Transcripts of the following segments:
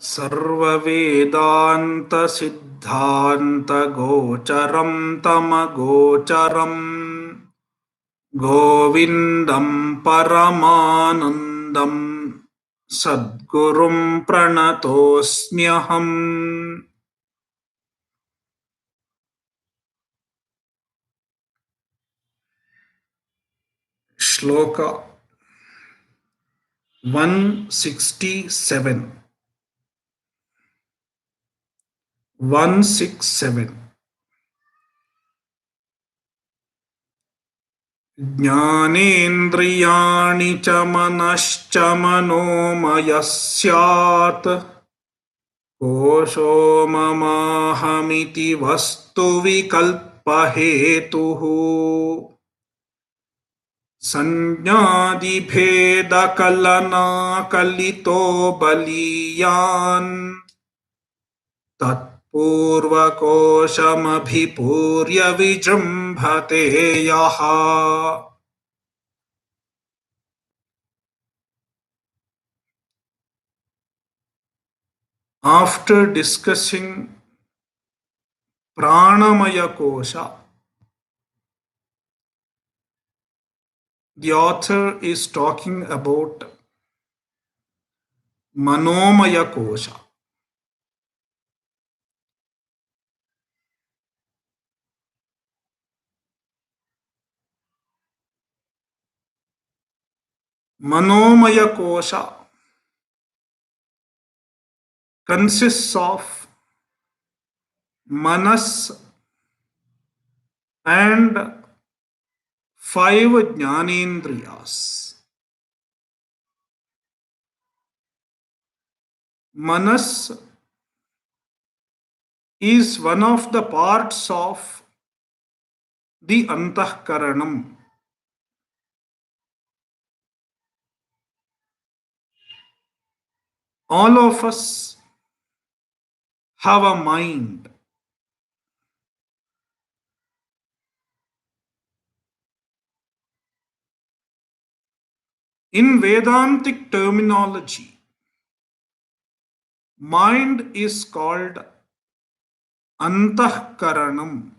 सर्ववेदान्तसिद्धान्तगोचरं तमगोचरं गोविन्दं परमानन्दं सद्गुरुं प्रणतोऽस्म्यहम्। श्लोका 167 ज्ञानेन्द्रियाणि च मनश्च मनोमयः स्यात् कोशो ममाहमिति वस्तु विकल्पहेतुः संज्ञादिभेदकलनाकलितो बलीयान् तत्पूर्वकोशमभिपूर्य विजृम्भते यः। After discussing Pranamaya-kosha, the author is talking about Manomaya-kosha. Manomaya-kosha consists of Manas and 5 Jnanendriyas. Manas is one of the parts of the Antahkaranam. All of us have a mind. In Vedantic terminology, mind is called Antahkaranam.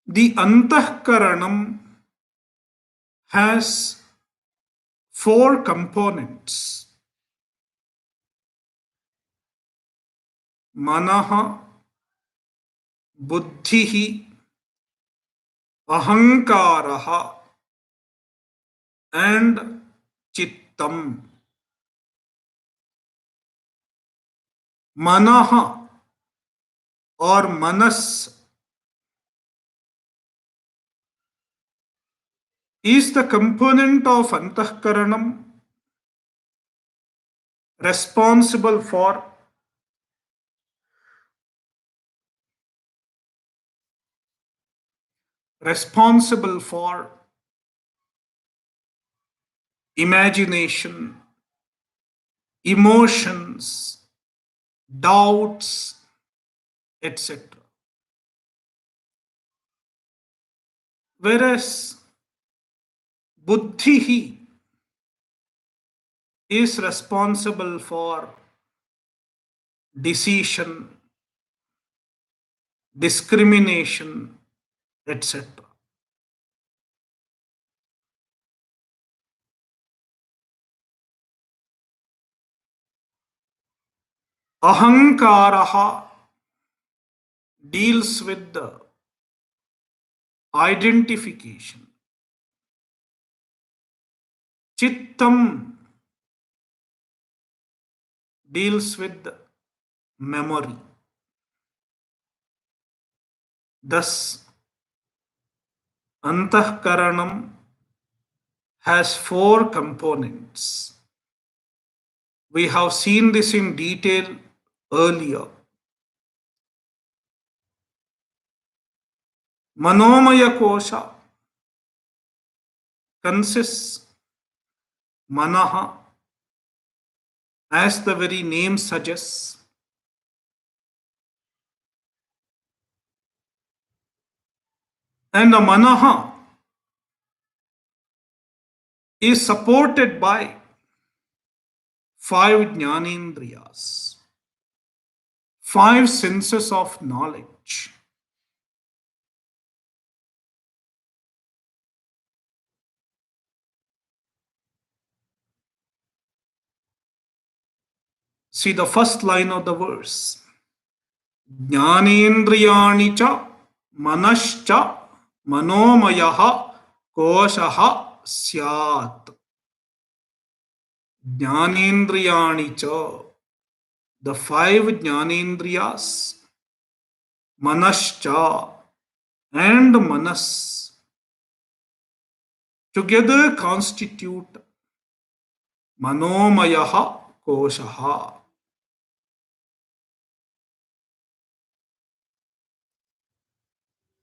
The Antahkaranam has 4 components: Manaha, Buddhihi, Ahankaraha, and Chittam. Manaha or Manas is the component of Antahkaranam responsible for imagination, emotions, doubts, etc. Whereas Buddhihi is responsible for decision, discrimination, etc. Ahankaraha deals with the identification. Chittam deals with the memory. Thus, Antahkaranam has 4 components. We have seen this in detail earlier. Manomaya-kosha consists Manaha, as the very name suggests, and the Manaha is supported by five jnanendriyas, five senses of knowledge. See the first line of the verse. Jnanendriyani cha manascha manomayaha koshaha syat. Jnanendriyani cha, the five jnanendriyas, manascha and manas together constitute Manomaya kosha.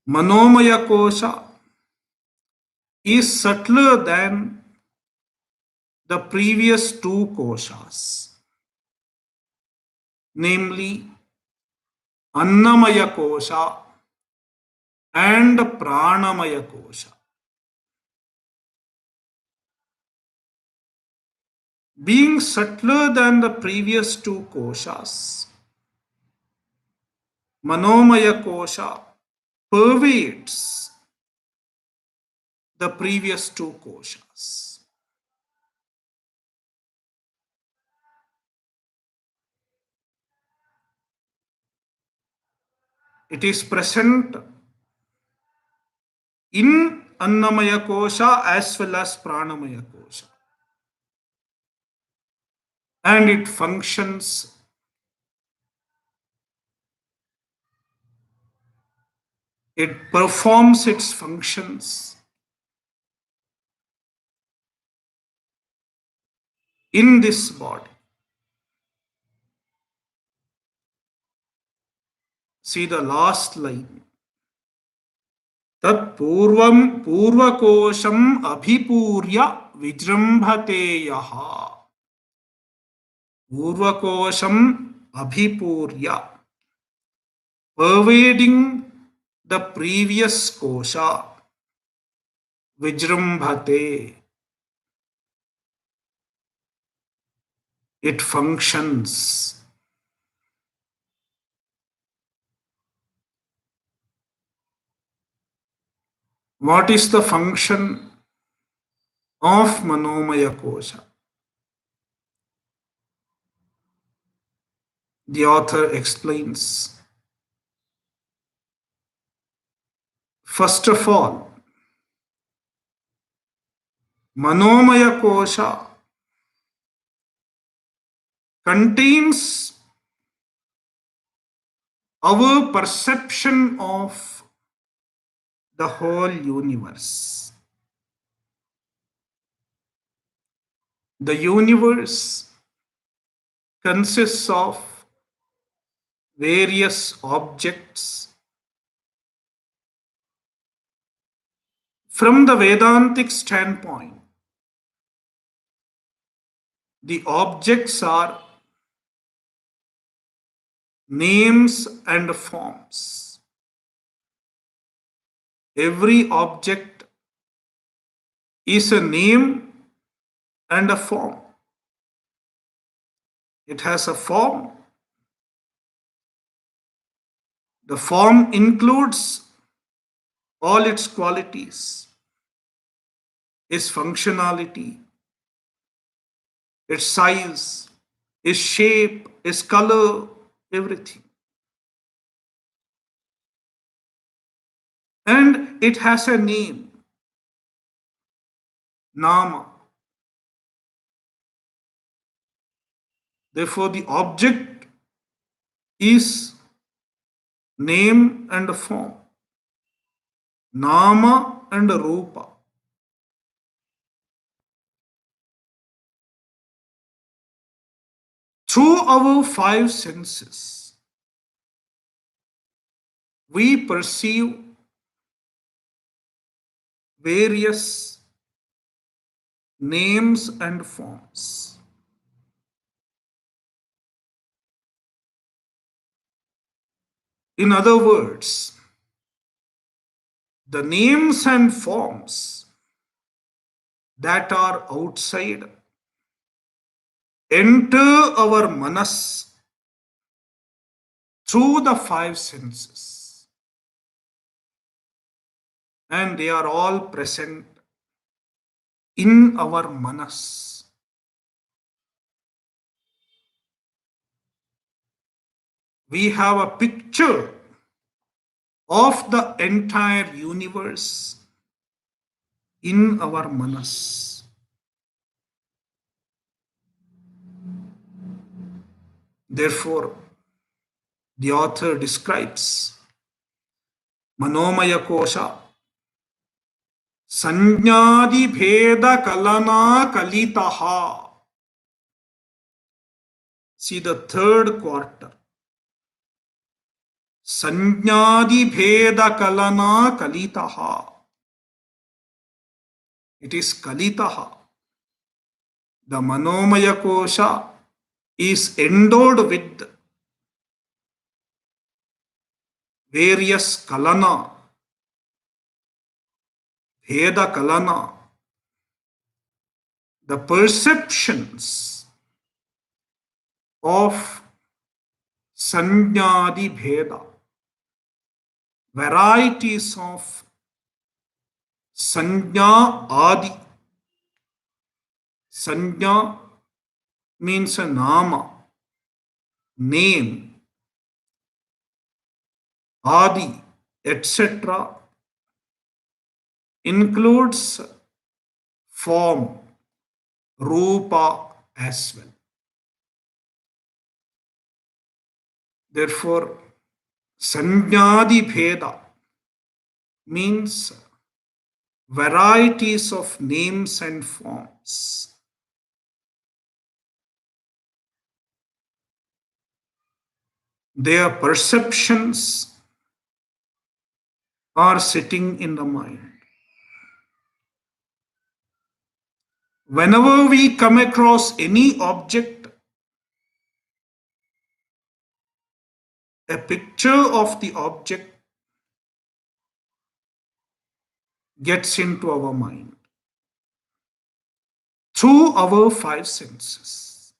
Manomaya-kosha is subtler than the previous two koshas, namely Annamaya-kosha and Pranamaya-kosha. Being subtler than the previous two koshas, Manomaya-kosha pervades the previous two koshas. It is present in Annamaya-kosha as well as Pranamaya-kosha. And it functions, it performs its functions in this body. See the last line. Tat purvam purvakosham abhipurya vijrambhate yaha. Purvakosham abhipurya, pervading the previous kosha, vijrambhate, it functions. What is the function of Manomaya-kosha? The author explains. First of all, Manomaya-kosha contains our perception of the whole universe. The universe consists of various objects. From the Vedantic standpoint, the objects are names and forms. Every object is a name and a form. It has a form. The form includes all its qualities, its functionality, its size, its shape, its color, everything. And it has a name, Nama. Therefore, the object is name and form, Nama and Rupa. Through our five senses, we perceive various names and forms. In other words, the names and forms that are outside enter our manas through the five senses, and they are all present in our manas. We have a picture of the entire universe in our manas. Therefore, the author describes Manomaya-kosha, Sanjnadi Bheda Kalana Kalitaha. See the third quarter. Sanjnadi Bheda Kalana Kalitaha. It is Kalitaha. The Manomaya-kosha is endowed with various kalana, Bheda Kalana, the perceptions of Sanjnadi Bheda, varieties of Sanjna Adi. Sanjna means a nama, name, Adi, etc. includes form, Rupa as well. Therefore, Sanjnadi Bheda means varieties of names and forms. Their perceptions are sitting in the mind. Whenever we come across any object, a picture of the object gets into our mind through our five senses.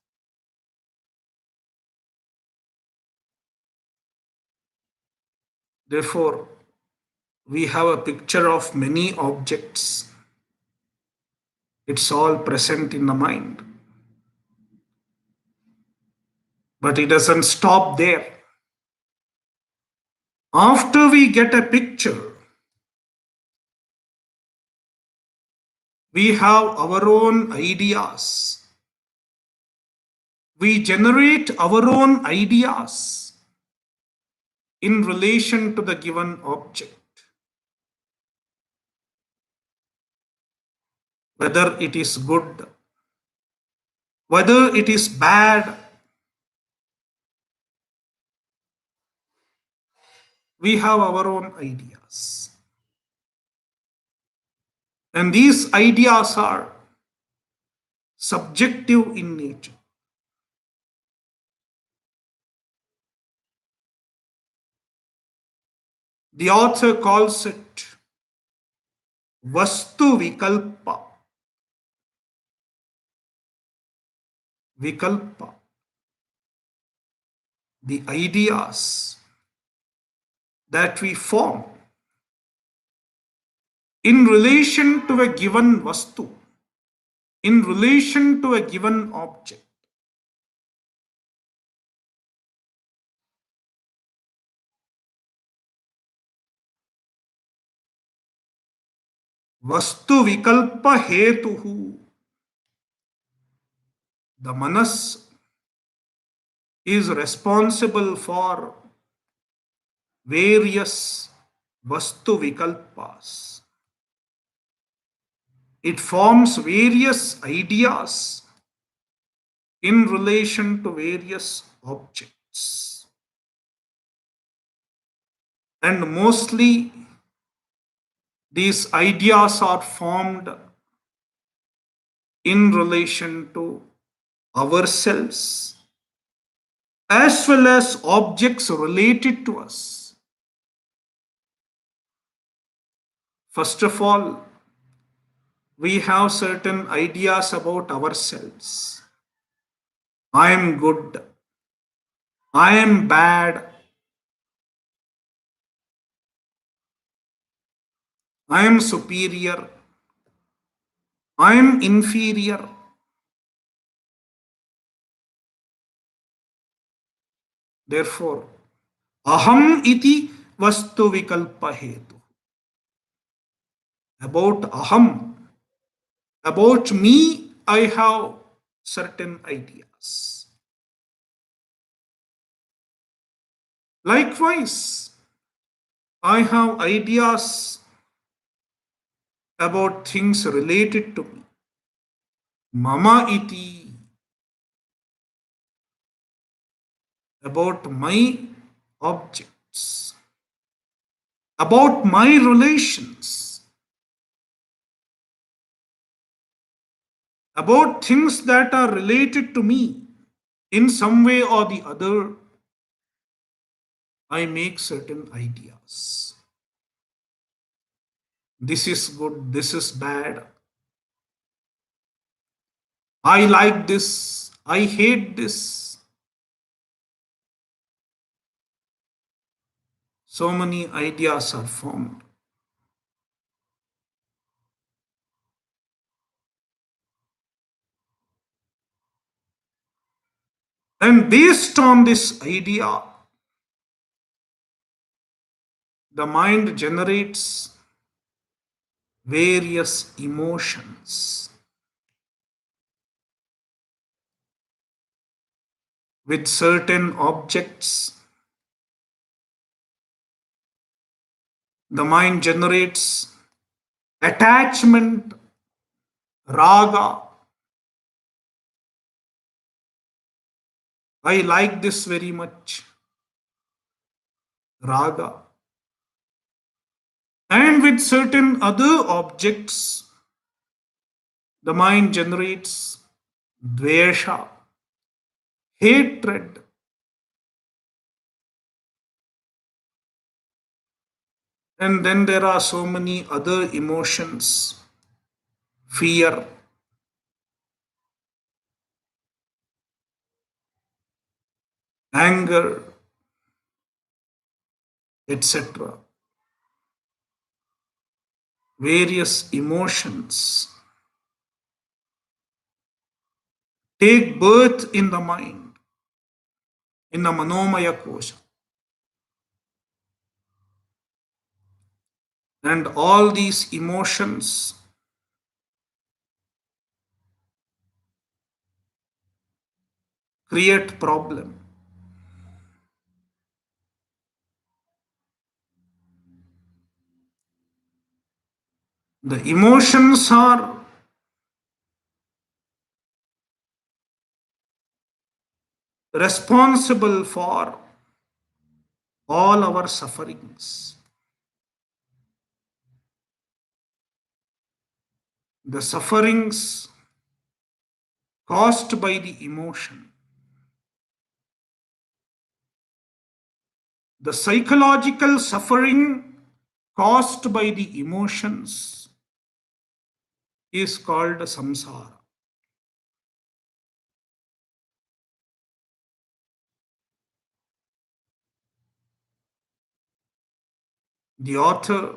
Therefore, we have a picture of many objects. It's all present in the mind. But it doesn't stop there. After we get a picture, we have our own ideas. We generate our own ideas in relation to the given object. Whether it is good, whether it is bad, we have our own ideas. And these ideas are subjective in nature. The author calls it Vastu Vikalpa. Vikalpa. The ideas that we form in relation to a given Vastu, in relation to a given object. Vastu Vikalpa Hetuhu. The Manas is responsible for various Vastu Vikalpas. It forms various ideas in relation to various objects. And mostly these ideas are formed in relation to ourselves as well as objects related to us. First of all, we have certain ideas about ourselves. I am good, I am bad, I am superior, I am inferior. Therefore, aham iti vastu vikalpa hetu. About aham, about me, I have certain ideas. Likewise, I have ideas about things related to me. Mama iti, about my objects, about my relations, about things that are related to me in some way or the other. I make certain ideas. This is good, this is bad. I like this, I hate this. So many ideas are formed. And based on this idea, the mind generates various emotions. With certain objects, the mind generates attachment, raga. I like this very much, raga. And with certain other objects, the mind generates dvesha, hatred. And then there are so many other emotions, fear, anger, etc. Various emotions take birth in the mind, in the Manomaya-kosha. And all these emotions create problem. The emotions are responsible for all our sufferings. The sufferings caused by the emotion, the psychological suffering caused by the emotions is called samsara. The author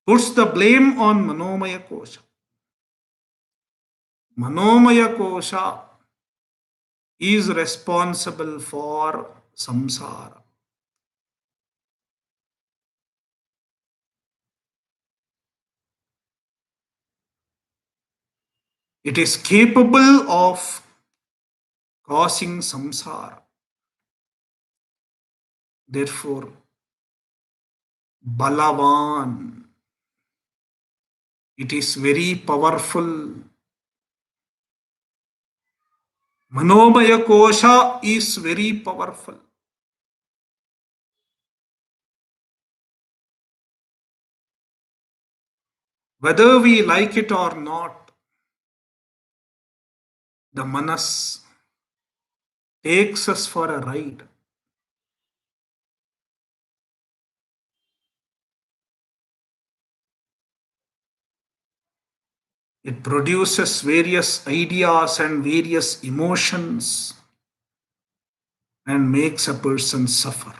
puts the blame on Manomaya-kosha. Manomaya-kosha is responsible for samsara. It is capable of causing samsara. Therefore, balavan, it is very powerful. Manomaya kosha is very powerful. Whether we like it or not, the manas takes us for a ride. It produces various ideas and various emotions and makes a person suffer.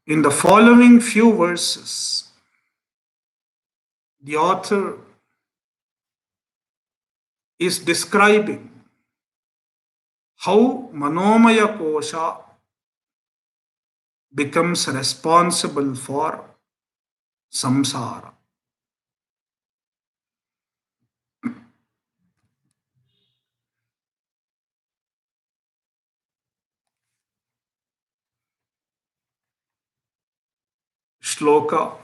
In the following few verses, the author is describing how Manomaya-kosha becomes responsible for samsara. Shloka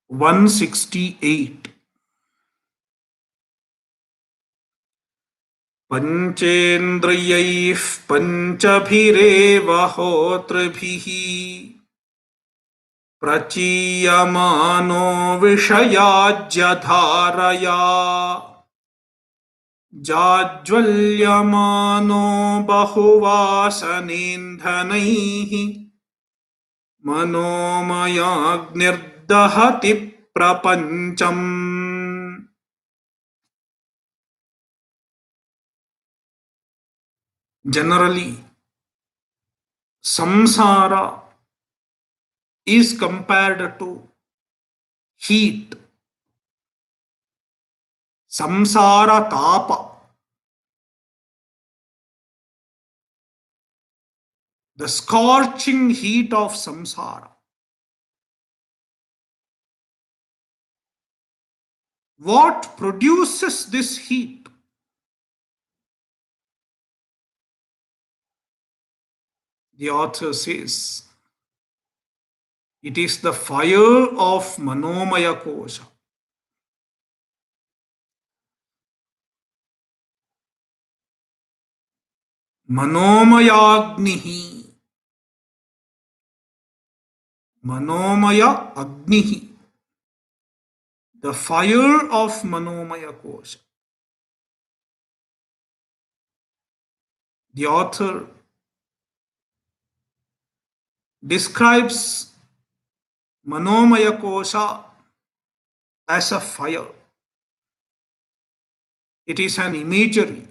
168. पञ्चेन्द्रियैः पञ्चभिरेव होतृभिः प्रचीयमानो विषयाज्यधारया जाज्वल्यमानो बहुवासनेन्धनैः मनोमयाग्निर्दहति प्रपञ्चम्. Generally, samsara is compared to heat. Samsara tapa, the scorching heat of samsara. What produces this heat? The author says it is the fire of Manomaya-kosha. Manomaya-agnihi. Manomaya-agnihi. The fire of Manomaya-kosha. The author describes Manomaya-kosha as a fire. It is an imagery.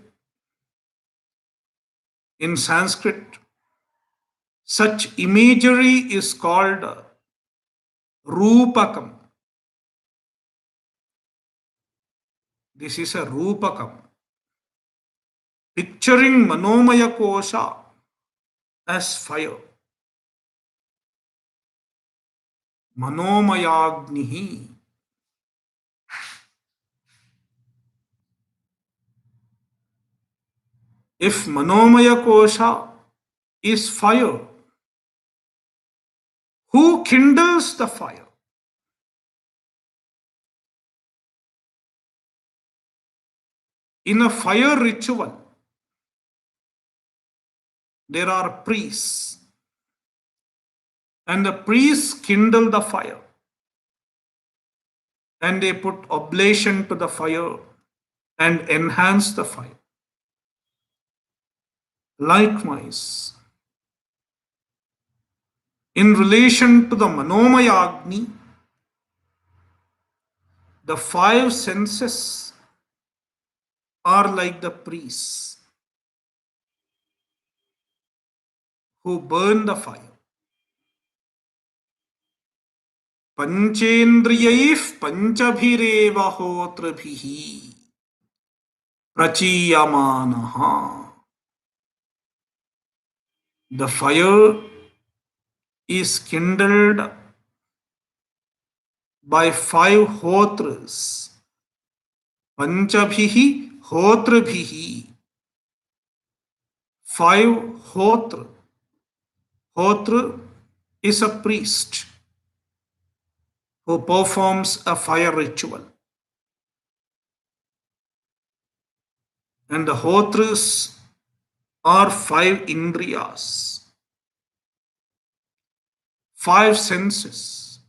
In Sanskrit, such imagery is called rupakam. This is a rupakam. Picturing Manomaya-kosha as fire. Manomayagnihi. If Manomaya-kosha is fire, who kindles the fire? In a fire ritual, there are priests, and the priests kindle the fire, and they put oblation to the fire and enhance the fire. Likewise, in relation to the Manomaya-agni, the five senses are like the priests who burn the fire. Panchendriyaif panchabhireva hotrabhihi prachiyamanaha. The fire is kindled by five hotras. Panchabhihi hotrabhihi. Five hotra. Hotra is a priest who performs a fire ritual. And the hotras are five indriyas, five senses,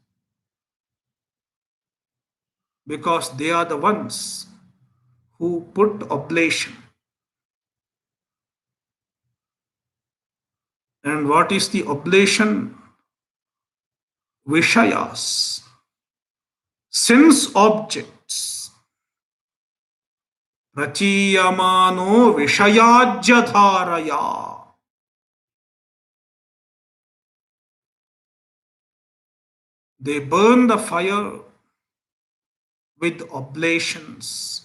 because they are the ones who put oblation. And what is the oblation? Vishayas, sense objects. Prachiyamano vishayajyadharaya. They burn the fire with oblations.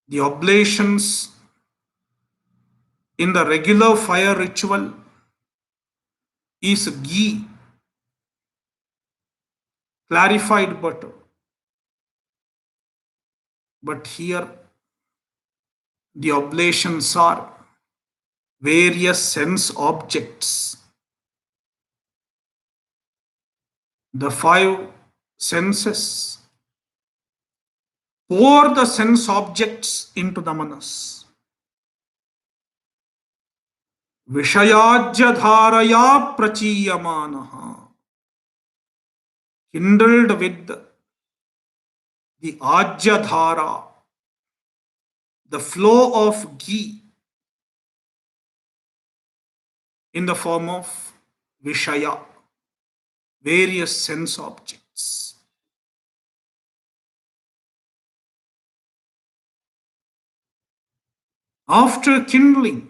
The oblations in the regular fire ritual is ghee, clarified butter. But here the oblations are various sense objects. The five senses pour the sense objects into the manas. Vishayajyadharaya prachiyamanaha. Kindled with the ajyadhara, the flow of ghee in the form of vishaya, various sense objects. After kindling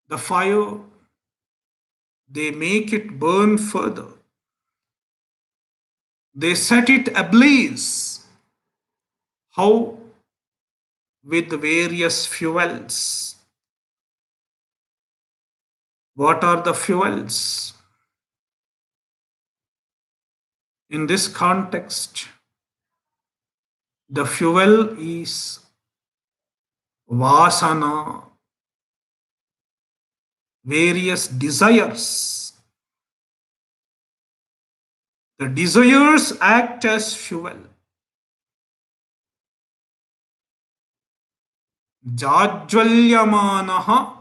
the fire, they make it burn further. They set it ablaze. How? With various fuels. What are the fuels? In this context, the fuel is vasana, various desires. The desires act as fuel. Jajvalyamanaha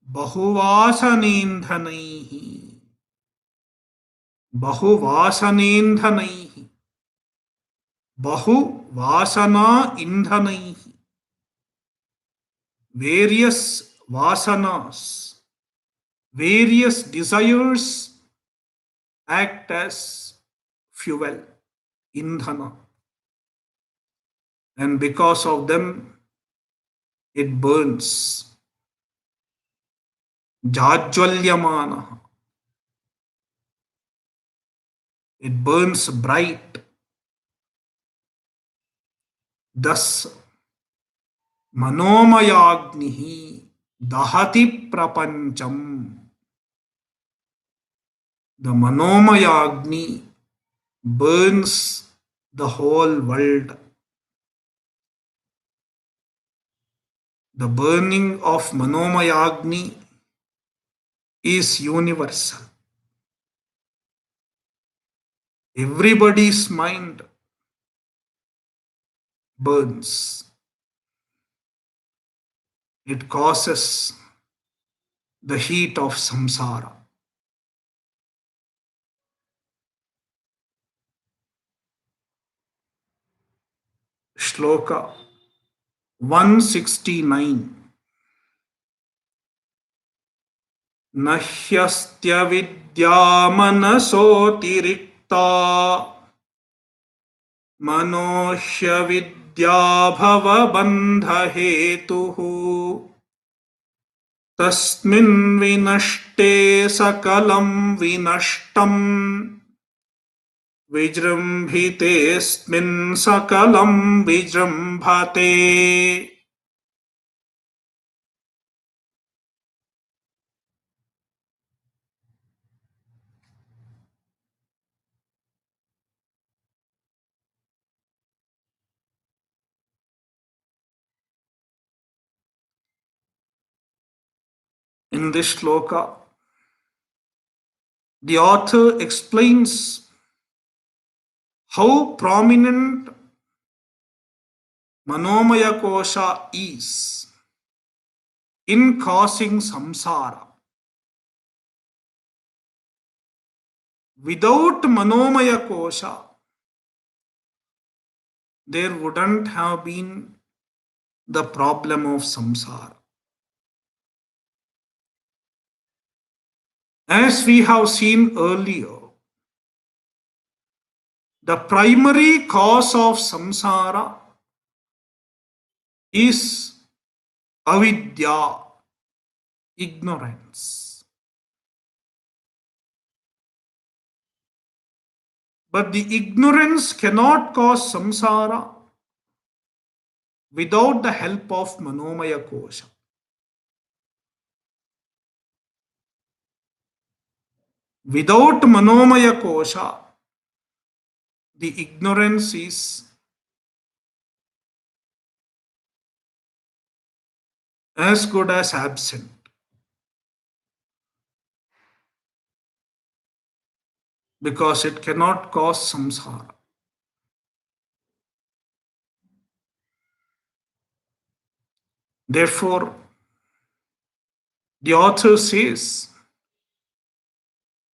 bahuvasanendhanaihi. Bahuvasanendhanaihi. Bahuvasana indhanaihi. Various vasanas, various desires act as fuel, indhana. And because of them, it burns. Jajvalyamana. It burns bright. Thus, Manomaya-agnihi dahati prapancham. The Manomaya-agni burns the whole world. The burning of Manomaya-agni is universal. Everybody's mind burns. It causes the heat of samsara. Shloka 169. Nahyastya vidya manasotirikta manohya vidya bhava bandha hetuhu tasmin vinashte sakalam vinashtam vijrambhitesmin sakalam vijrambhate. In this shloka, the author explains how prominent Manomaya-kosha is in causing samsara. Without Manomaya-kosha, there wouldn't have been the problem of samsara. As we have seen earlier, the primary cause of samsara is avidya, ignorance. But the ignorance cannot cause samsara without the help of Manomaya-kosha. Without Manomaya-kosha, the ignorance is as good as absent because it cannot cause samsara. Therefore, the author says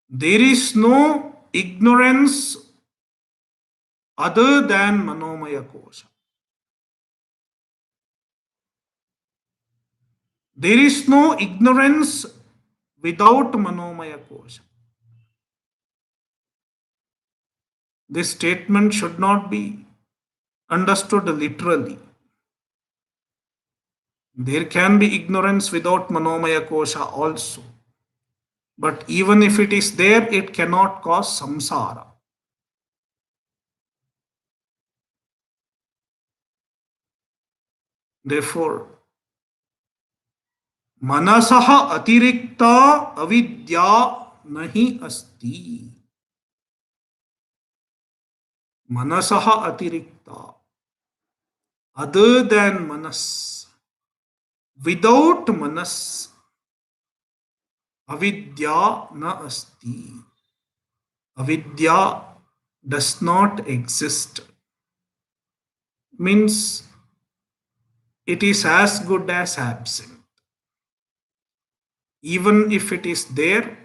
there is no ignorance other than Manomaya-kosha. There is no ignorance without Manomaya-kosha. This statement should not be understood literally. There can be ignorance without Manomaya-kosha also. But even if it is there, it cannot cause samsara. Therefore, manasaha atirikta avidya nahi asti. Manasaha atirikta, other than manas, without manas, avidya na asti. Avidya does not exist. Means it is as good as absent. Even if it is there,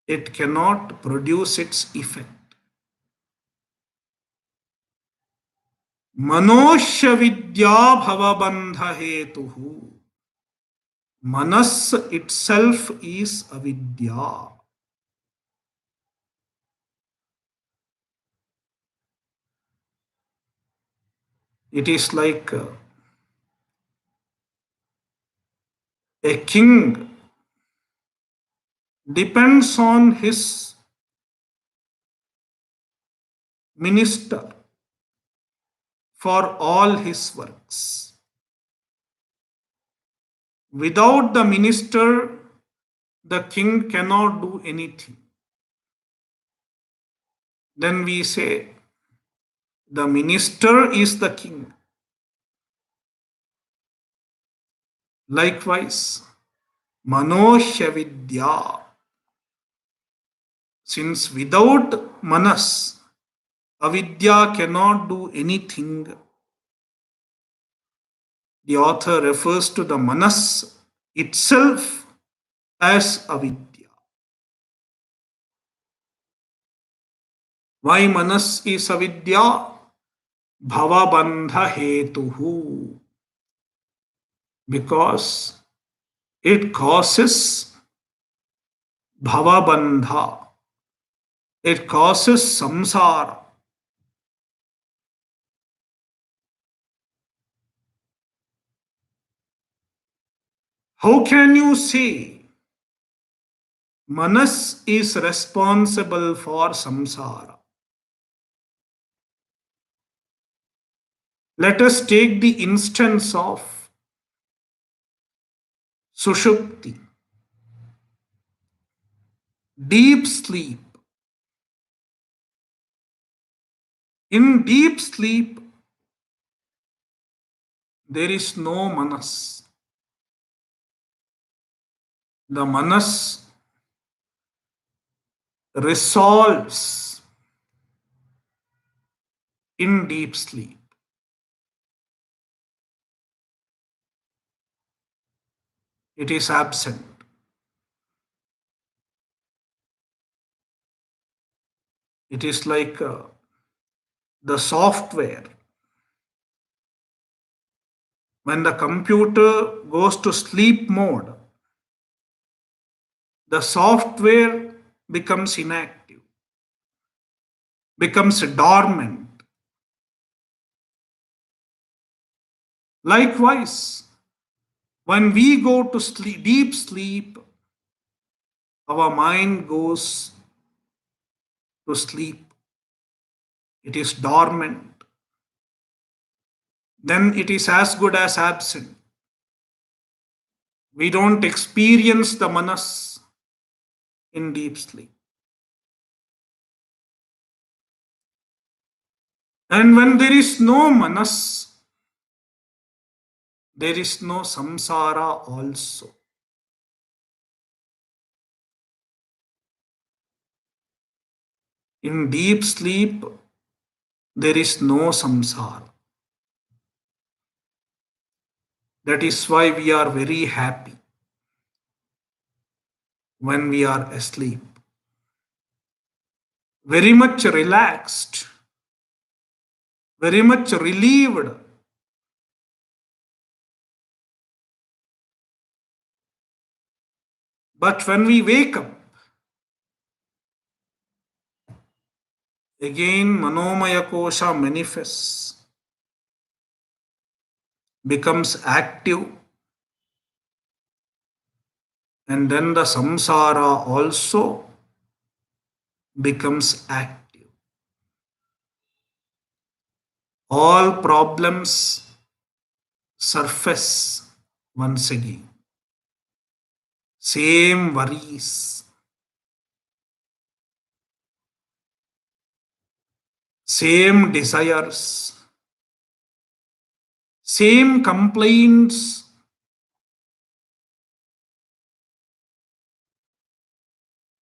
it cannot produce its effect. Manoshya vidya bhavabandha hetuhu. Manas itself is avidya. It is like a king depends on his minister for all his works. Without the minister, the king cannot do anything. Then we say the minister is the king. Likewise, Manoshya Vidya. Since without Manas, Avidya cannot do anything, the author refers to the Manas itself as Avidya. Why Manas is Avidya? Bhavabandha hetuhu. Because it causes bhavabandha. It causes samsara. How can you say Manas is responsible for samsara? Let us take the instance of Sushupti, deep sleep. In deep sleep, there is no Manas. The Manas resolves in deep sleep. It is absent. It is like the software When the computer goes to sleep mode, the software becomes inactive, becomes dormant. Likewise, when we go to sleep, deep sleep, our mind goes to sleep. It is dormant. Then it is as good as absent. We don't experience the manas in deep sleep. And when there is no manas, there is no samsara also. In deep sleep, there is no samsara. That is why we are very happy when we are asleep. Very much relaxed, very much relieved. But when we wake up, again Manomaya-kosha manifests, becomes active, and then the samsara also becomes active. All problems surface once again. Same worries, same desires, same complaints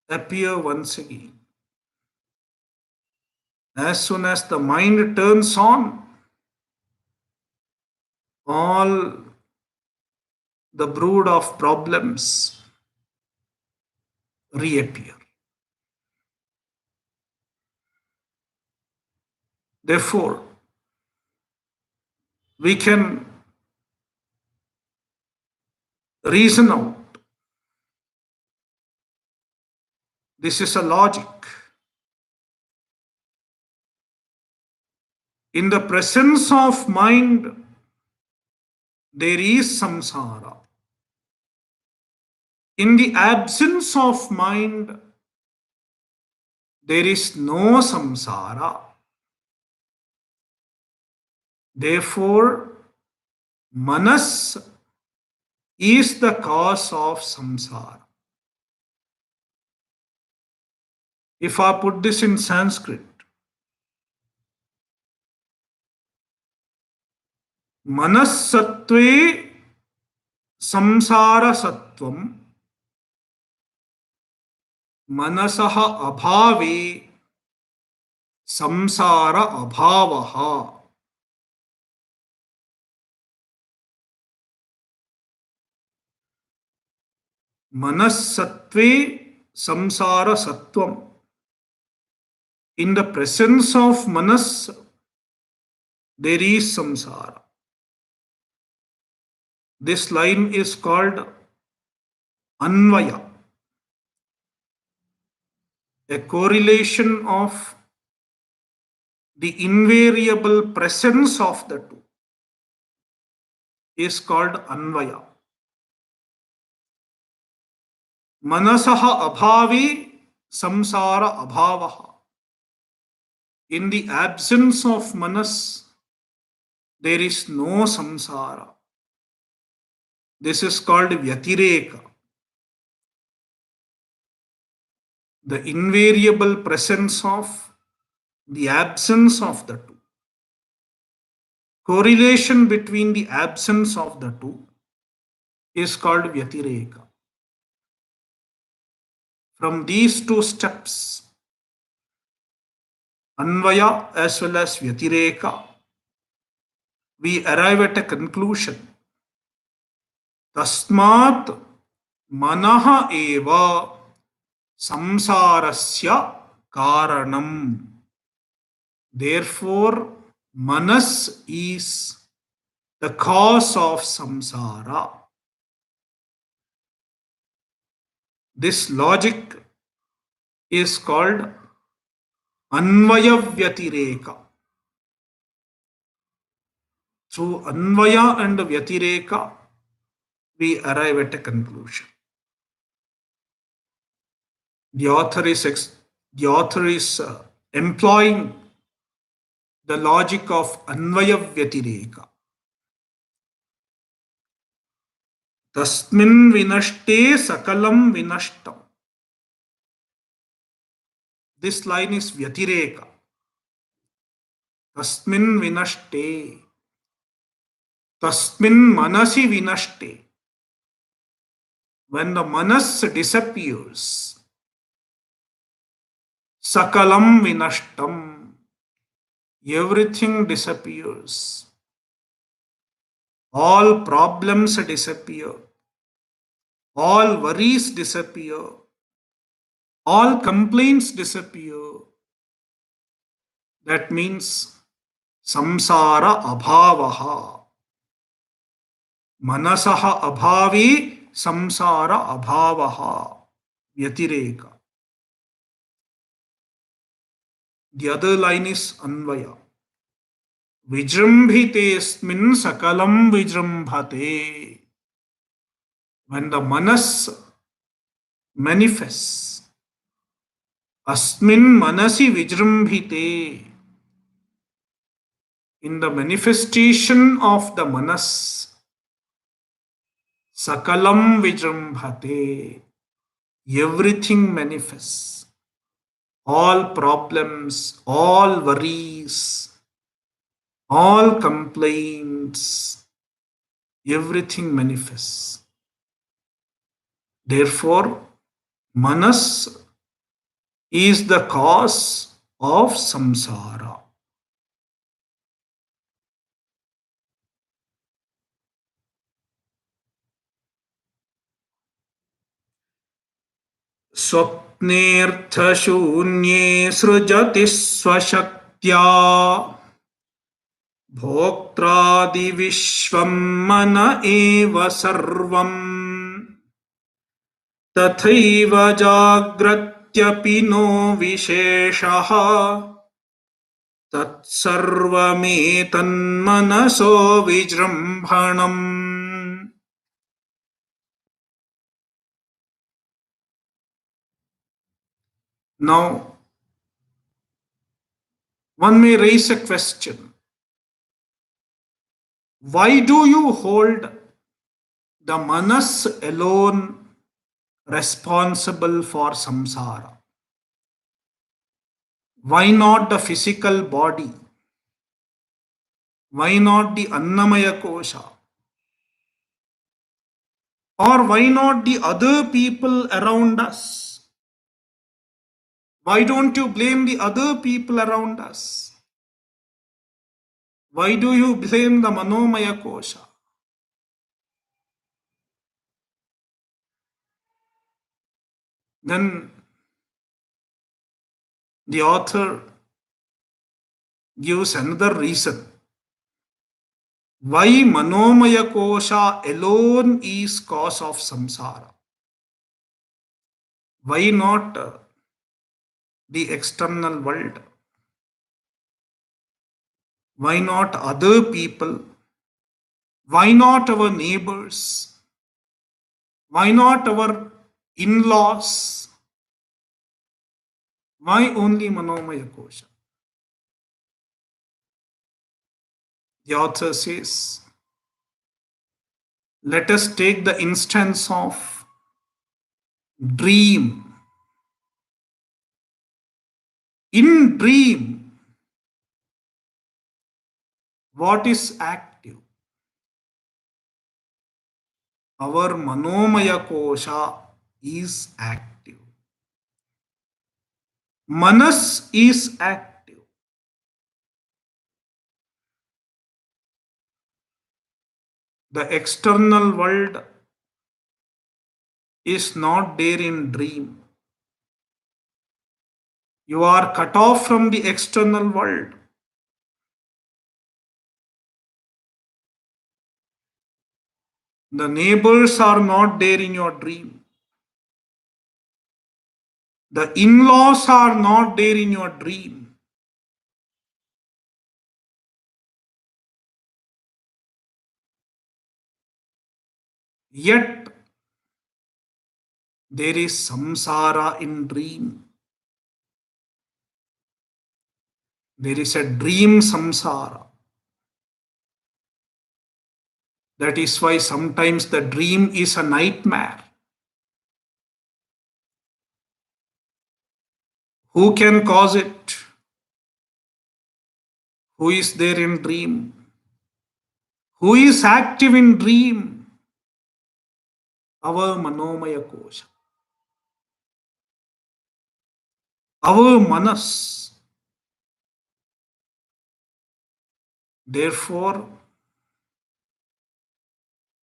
appear once again. As soon as the mind turns on, all the brood of problems reappear. Therefore, we can reason out. This is a logic. In the presence of mind, there is samsara. In the absence of mind, there is no samsara. Therefore, manas is the cause of samsara. If I put this in Sanskrit, manassatve samsara sattvam, manasaha abhave samsara abhavaha. Manassatve samsara sattvam. In the presence of manas, there is samsara. This line is called anvaya, a correlation of the invariable presence of the two is called anvaya. Manasaha abhavi samsara abhavaha. In the absence of manas, there is no samsara. This is called vyatireka. The invariable presence of the absence of the two. Correlation between the absence of the two is called vyatireka. From these two steps, anvaya as well as vyatireka, we arrive at a conclusion. Tasmat manaha eva samsarasya karanam. Therefore, manas is the cause of samsara. This logic is called anvaya vyatireka. Through anvaya and vyatireka, we arrive at a conclusion. The author is, employing the logic of anvaya vyatireka. Tasmin vinashte sakalam vinashtam. This line is vyatireka. Tasmin vinashte. Tasmin manasi vinashte. When the manas disappears, sakalam vinashtam, everything disappears. All problems disappear. All worries disappear. All complaints disappear. That means samsara abhavaha. Manasaha abhavi samsara abhavaha. Vyatireka. The other line is anvaya. Vijrambhitesmin sakalam vijrambhate. When the manas manifests, asmin manasi vijrambhite. In the manifestation of the manas, sakalam vijrambhate. Everything manifests. All problems, all worries, all complaints, everything manifests. Therefore, manas is the cause of samsara. स्वप्नेऽर्थशून्ये सृजति स्वशक्त्या भोक्त्रादिविश्वं मन एव सर्वम् तथैव जाग्रत्यपि no विशेषः तत्सर्वमेतन्मनसो विजृम्भणम्. Now, one may raise a question. Why do you hold the manas alone responsible for samsara? Why not the physical body? Why not the Annamaya-kosha? Or why not the other people around us? Why don't you blame the other people around us? Why do you blame the Manomaya-kosha? Then the author gives another reason why Manomaya-kosha alone is cause of samsara. Why not the external world? Why not other people? Why not our neighbors? Why not our in-laws? Why only Manomaya-kosha? The author says, let us take the instance of dream. In dream, what is active? Our Manomaya-kosha is active. Manas is active. The external world is not there in dream. You are cut off from the external world. The neighbors are not there in your dream. The in laws are not there in your dream. Yet there is samsara in dream. There is a dream samsara. That is why sometimes the dream is a nightmare. Who can cause it? Who is there in dream? Who is active in dream? Our Manomaya-kosha. Our manas. Therefore,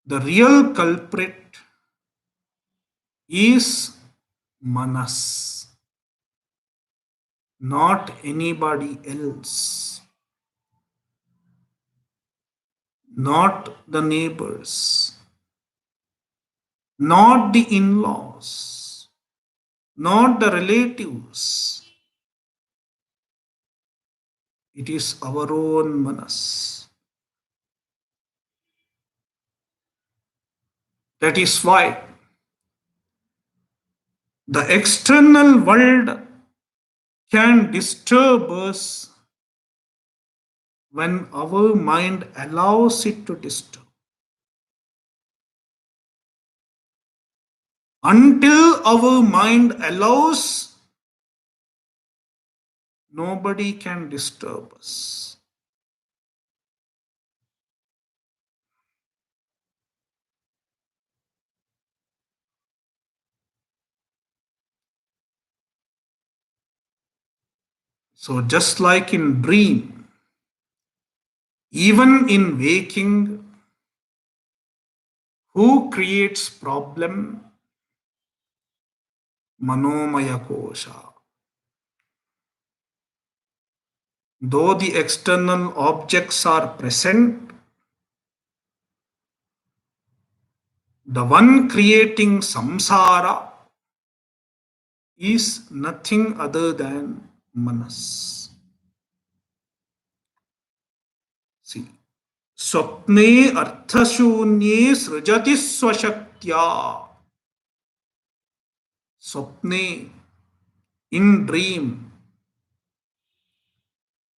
the real culprit is manas, not anybody else, not the neighbors, not the in laws, not the relatives. It is our own manas. That is why the external world can disturb us when our mind allows it to disturb. Until our mind allows, nobody can disturb us. So, just like in dream, even in waking, who creates problem? Manomaya-kosha. Though the external objects are present, the one creating samsara is nothing other than manas. See, स्वप्ने अर्थशून्ये सृजति स्वशक्त्या. स्वप्ने, in dream,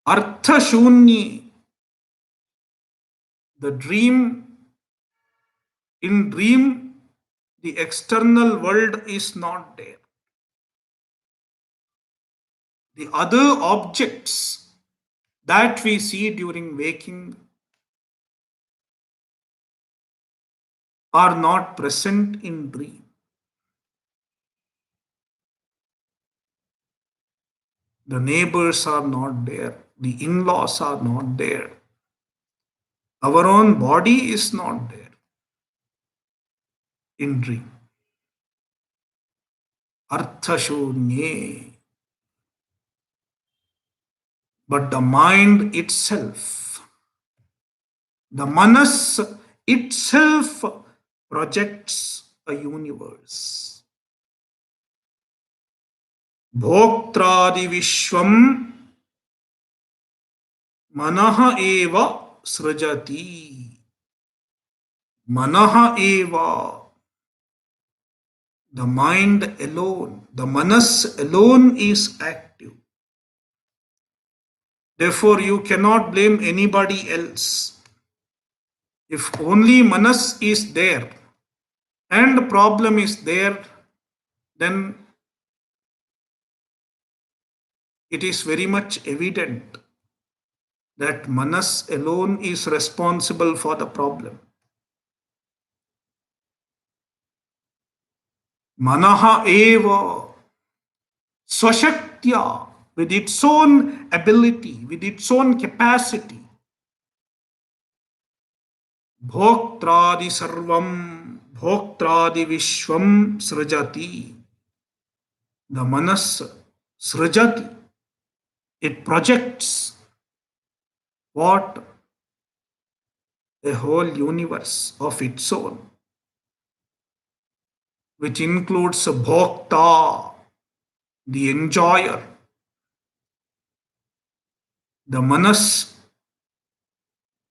arthashunye, the dream, in dream, the external world is not there. The other objects that we see during waking are not present in dream. The neighbors are not there. The in-laws are not there. Our own body is not there in dream. Arthashunye. But the mind itself, the manas itself projects a universe. Bhoktradi vishwam manaha eva srajati. Manaha eva. The mind alone, the manas alone is active. Therefore, you cannot blame anybody else. If only manas is there and problem is there, then it is very much evident that manas alone is responsible for the problem. Manaha eva swashaktya, with its own ability, with its own capacity. Bhoktradi sarvam, bhoktradi vishwam srajati. The manas srajati. It projects what? A whole universe of its own. which includes bhokta, the enjoyer. The manas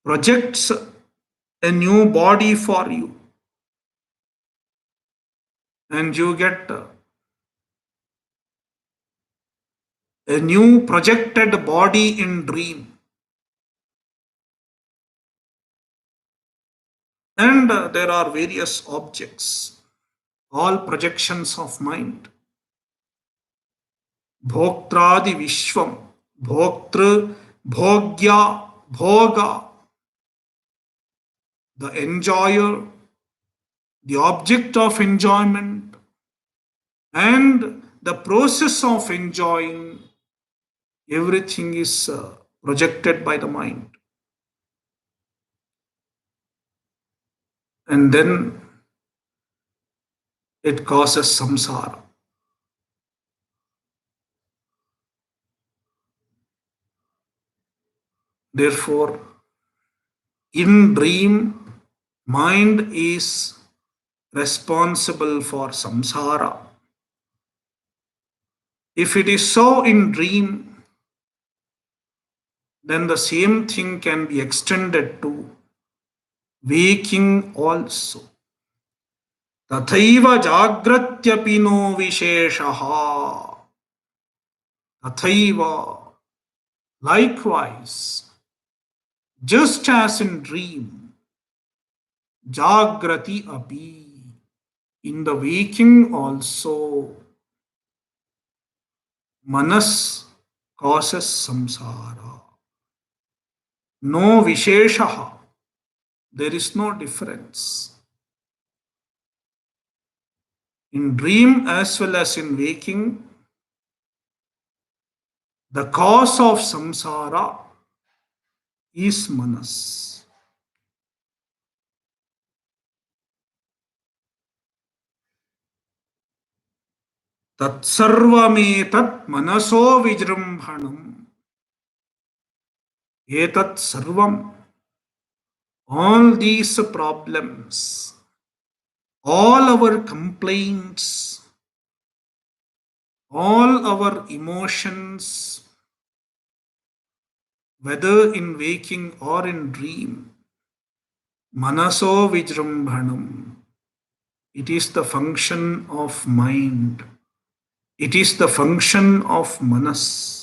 projects a new body for you, and you get a new projected body in dream. And there are various objects, all projections of mind. Bhoktradi Vishwam, Bhoktru, Bhogya, Bhoga, the enjoyer, the object of enjoyment, and the process of enjoying. Everything is projected by the mind. And then it causes samsara. Therefore, in dream, mind is responsible for samsara. If it is so in dream, then the same thing can be extended to waking also. Tathaiva jagratyapi no visheshaha. Tathaiva, likewise, just as in dream, jagrati api, in the waking also, manas causes samsara. No visheshaha, there is no difference. In dream as well as in waking, the cause of samsara is manas. Tatsarvametat manaso vijrumbhanam. Etat sarvam. All these problems, all our complaints, all our emotions, whether in waking or in dream, manaso vijrumbhanam. It is the function of mind. It is the function of manas.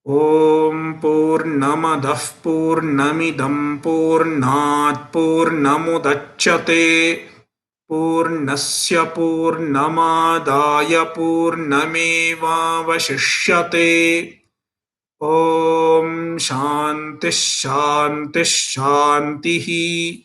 Om Purnamadah Purnamidam Purnat Purnamudachyate Purnasya Purnamadaya Purnamevavashishyate. Om Shanti Shanti Shanti.